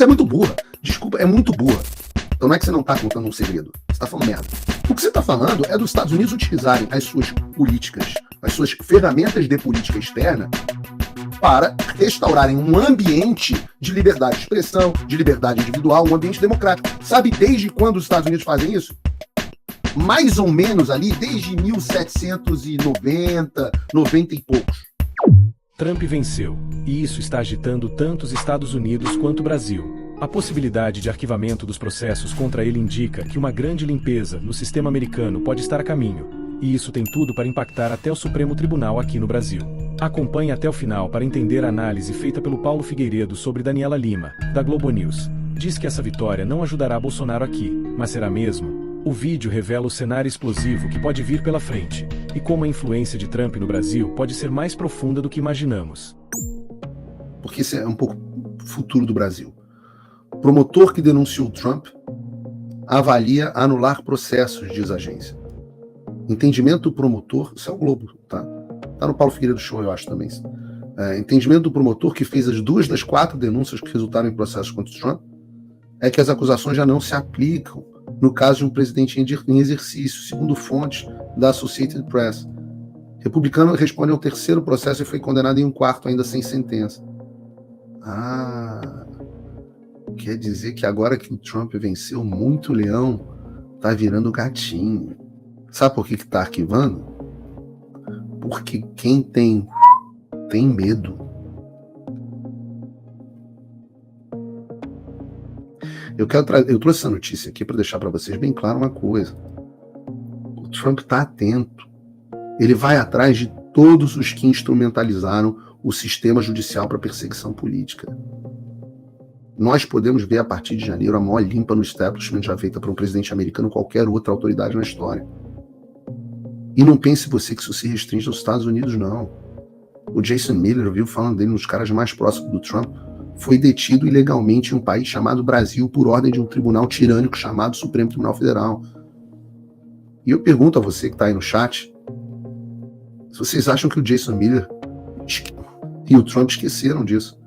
Mas é muito burra. Desculpa, é muito burra. Então não é que você não está contando um segredo. Você está falando merda. O que você está falando é dos Estados Unidos utilizarem as suas políticas, as suas ferramentas de política externa para restaurarem um ambiente de liberdade de expressão, de liberdade individual, um ambiente democrático. Sabe desde quando os Estados Unidos fazem isso? Mais ou menos ali, desde 1790, 90 e poucos. Trump venceu, e isso está agitando tanto os Estados Unidos quanto o Brasil. A possibilidade de arquivamento dos processos contra ele indica que uma grande limpeza no sistema americano pode estar a caminho, e isso tem tudo para impactar até o Supremo Tribunal aqui no Brasil. Acompanhe até o final para entender a análise feita pelo Paulo Figueiredo sobre Daniela Lima, da Globo News. Diz que essa vitória não ajudará Bolsonaro aqui, mas será mesmo? O vídeo revela o cenário explosivo que pode vir pela frente, e como a influência de Trump no Brasil pode ser mais profunda do que imaginamos. Porque isso é um pouco o futuro do Brasil. O promotor que denunciou Trump avalia anular processos, diz a agência. Entendimento do promotor, isso é o Globo, tá? Tá no Paulo Figueiredo Show, eu acho também. Entendimento do promotor que fez as 2 das 4 denúncias que resultaram em processos contra o Trump é que as acusações já não se aplicam no caso de um presidente em exercício, segundo fontes da Associated Press. Republicano responde ao 3º processo e foi condenado em um 4º, ainda sem sentença. Quer dizer que agora que o Trump venceu muito leão, tá virando gatinho. Sabe por que tá arquivando? Porque quem tem medo. Eu trouxe essa notícia aqui para deixar para vocês bem claro uma coisa. O Trump está atento. Ele vai atrás de todos os que instrumentalizaram o sistema judicial para perseguição política. Nós podemos ver a partir de janeiro a maior limpa no establishment já feita por um presidente americano ou qualquer outra autoridade na história. E não pense você que isso se restringe aos Estados Unidos, não. O Jason Miller, eu vi falando dele, um dos caras mais próximos do Trump, foi detido ilegalmente em um país chamado Brasil por ordem de um tribunal tirânico chamado Supremo Tribunal Federal. E eu pergunto a você que está aí no chat, se vocês acham que o Jason Miller e o Trump esqueceram disso.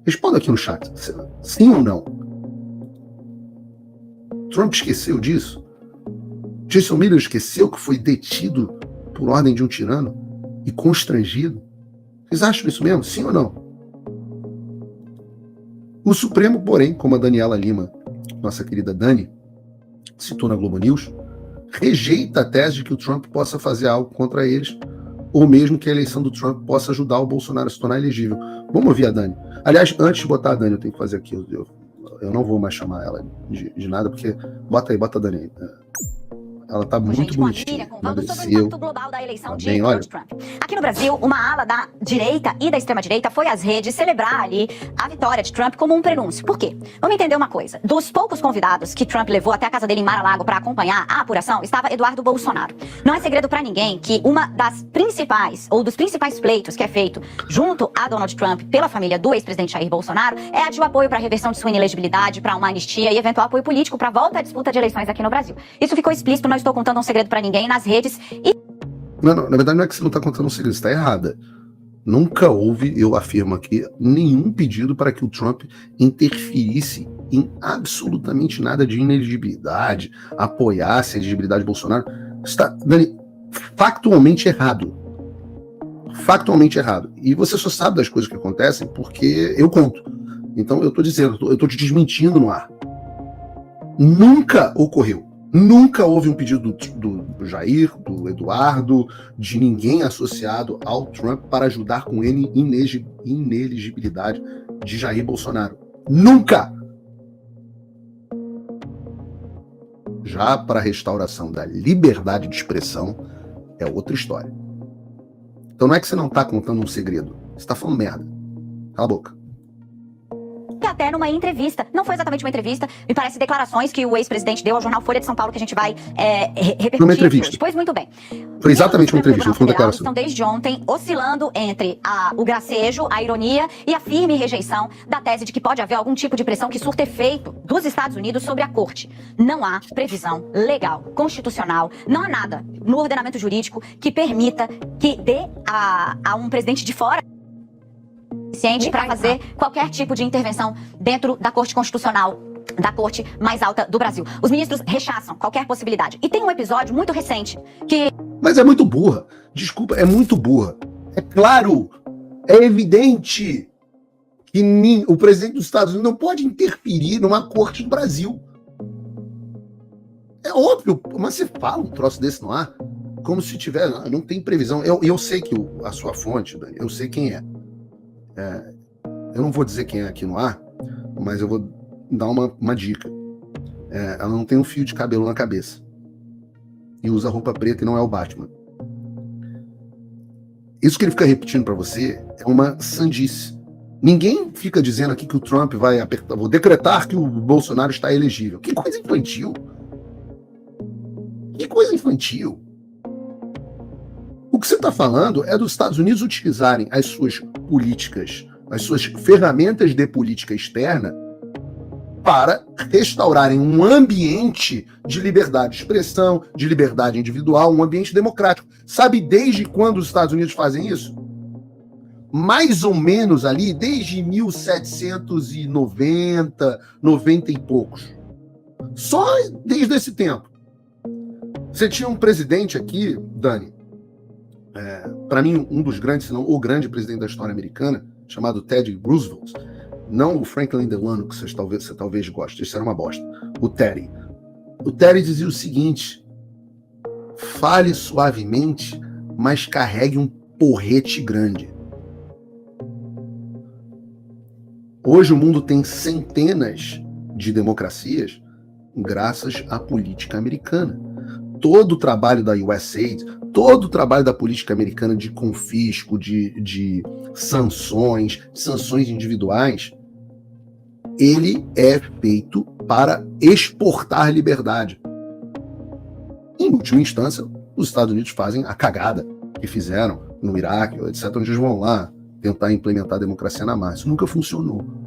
Responda aqui no chat, sim ou não? Trump esqueceu disso? Jason Miller esqueceu que foi detido por ordem de um tirano e constrangido? Vocês acham isso mesmo? Sim ou não? O Supremo, porém, como a Daniela Lima, nossa querida Dani, citou na Globo News, rejeita a tese de que o Trump possa fazer algo contra eles, ou mesmo que a eleição do Trump possa ajudar o Bolsonaro a se tornar elegível. Vamos ouvir a Dani. Aliás, antes de botar a Dani, eu tenho que fazer aqui, eu não vou mais chamar ela de nada, porque bota a Dani aí. Ela tá muito bonitinha. Falando sobre o impacto global da eleição de Donald Trump. Aqui no Brasil, uma ala da direita e da extrema-direita foi às redes celebrar ali a vitória de Trump como um prenúncio. Por quê? Vamos entender uma coisa. Dos poucos convidados que Trump levou até a casa dele em Mar-a-Lago para acompanhar a apuração, estava Eduardo Bolsonaro. Não é segredo para ninguém que uma das principais, ou dos principais pleitos que é feito junto a Donald Trump pela família do ex-presidente Jair Bolsonaro é a de apoio para a reversão de sua inelegibilidade, para uma anistia e eventual apoio político para a volta à disputa de eleições aqui no Brasil. Isso ficou explícito, não estou contando um segredo pra ninguém nas redes e... Não, na verdade não é que você não tá contando um segredo, você tá errada. Nunca houve, eu afirmo aqui, nenhum pedido para que o Trump interferisse em absolutamente nada de inelegibilidade, apoiasse a elegibilidade de Bolsonaro. Está, Dani, factualmente errado. Factualmente errado. E você só sabe das coisas que acontecem porque eu conto. Então eu tô dizendo, eu tô te desmentindo no ar. Nunca ocorreu. Nunca houve um pedido do Jair, do Eduardo, de ninguém associado ao Trump para ajudar com ele inelegibilidade de Jair Bolsonaro. Nunca! Já para a restauração da liberdade de expressão, é outra história. Então não é que você não está contando um segredo, você está falando merda. Cala a boca. Até numa entrevista, não foi exatamente uma entrevista, me parece declarações que o ex-presidente deu ao jornal Folha de São Paulo, que a gente vai repercutir. Uma entrevista. Pois muito bem. Foi exatamente uma entrevista, não foi uma declaração. Estão desde ontem oscilando entre o gracejo, a ironia e a firme rejeição da tese de que pode haver algum tipo de pressão que surta efeito dos Estados Unidos sobre a corte. Não há previsão legal, constitucional, não há nada no ordenamento jurídico que permita que dê a um presidente de fora suficiente para fazer qualquer tipo de intervenção dentro da Corte Constitucional, da corte mais alta do Brasil. Os ministros rechaçam qualquer possibilidade. E tem um episódio muito recente que... Mas é muito burra. Desculpa, é muito burra. É claro, é evidente que o presidente dos Estados Unidos não pode interferir numa corte do Brasil. É óbvio, mas você fala um troço desse no ar, como se tiver... Não tem previsão. Eu sei que a sua fonte, Dani, eu sei quem é. Eu não vou dizer quem é aqui no ar, mas eu vou dar uma dica. Ela não tem um fio de cabelo na cabeça. E usa roupa preta e não é o Batman. Isso que ele fica repetindo para você é uma sandice. Ninguém fica dizendo aqui que o Trump vai apertar, vou decretar que o Bolsonaro está elegível. Que coisa infantil. Que coisa infantil. O que você está falando é dos Estados Unidos utilizarem as suas políticas, as suas ferramentas de política externa para restaurarem um ambiente de liberdade de expressão, de liberdade individual, um ambiente democrático. Sabe desde quando os Estados Unidos fazem isso? Mais ou menos ali, desde 1790, 90 e poucos. Só desde esse tempo. Você tinha um presidente aqui, Dani, para mim um dos grandes, se não o grande presidente da história americana, chamado Teddy Roosevelt. Não o Franklin Delano, que você talvez goste, isso era uma bosta. O Teddy. O Teddy dizia o seguinte: fale suavemente, mas carregue um porrete grande. Hoje o mundo tem centenas de democracias graças à política americana. Todo o trabalho da USAID, todo o trabalho da política americana de confisco, de sanções individuais, ele é feito para exportar liberdade. Em última instância, os Estados Unidos fazem a cagada que fizeram no Iraque, etc., onde eles vão lá tentar implementar a democracia na massa. Isso nunca funcionou.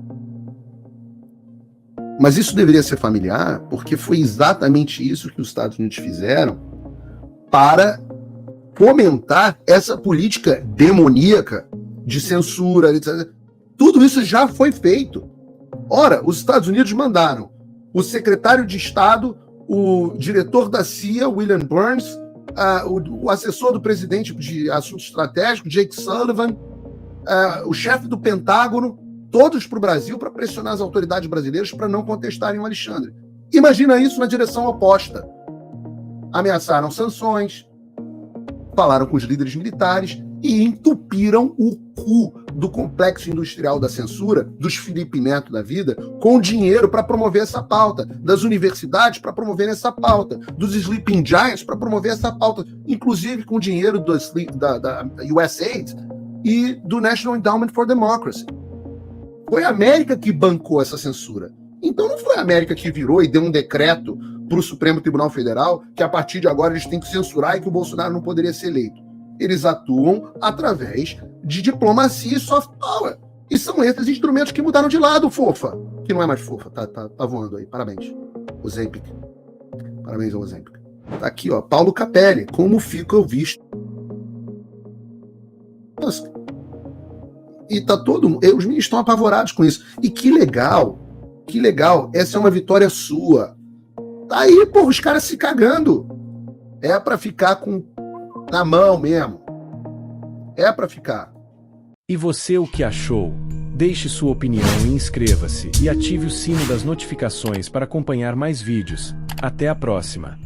Mas isso deveria ser familiar, porque foi exatamente isso que os Estados Unidos fizeram para fomentar essa política demoníaca de censura, etc. Tudo isso já foi feito. Ora, os Estados Unidos mandaram o secretário de Estado, o diretor da CIA, William Burns, o assessor do presidente de assuntos estratégicos, Jake Sullivan, o chefe do Pentágono, todos para o Brasil para pressionar as autoridades brasileiras para não contestarem o Alexandre. Imagina isso na direção oposta. Ameaçaram sanções, falaram com os líderes militares e entupiram o cu do complexo industrial da censura, dos Felipe Neto da vida, com dinheiro para promover essa pauta, das universidades para promover essa pauta, dos Sleeping Giants para promover essa pauta, inclusive com dinheiro da USAID e do National Endowment for Democracy. Foi a América que bancou essa censura. Então não foi a América que virou e deu um decreto para o Supremo Tribunal Federal que a partir de agora eles têm que censurar e que o Bolsonaro não poderia ser eleito. Eles atuam através de diplomacia e soft power. E são esses instrumentos que mudaram de lado, fofa. Que não é mais fofa, tá voando aí. Parabéns. Ozempic. Parabéns ao Ozempic. Tá aqui, ó, Paulo Capelli. Como fica o visto? Nossa. E tá os ministros estão apavorados com isso. E que legal, essa é uma vitória sua. Tá aí, pô, os caras se cagando. É pra ficar na mão mesmo. É pra ficar. E você, o que achou? Deixe sua opinião e inscreva-se e ative o sino das notificações para acompanhar mais vídeos. Até a próxima.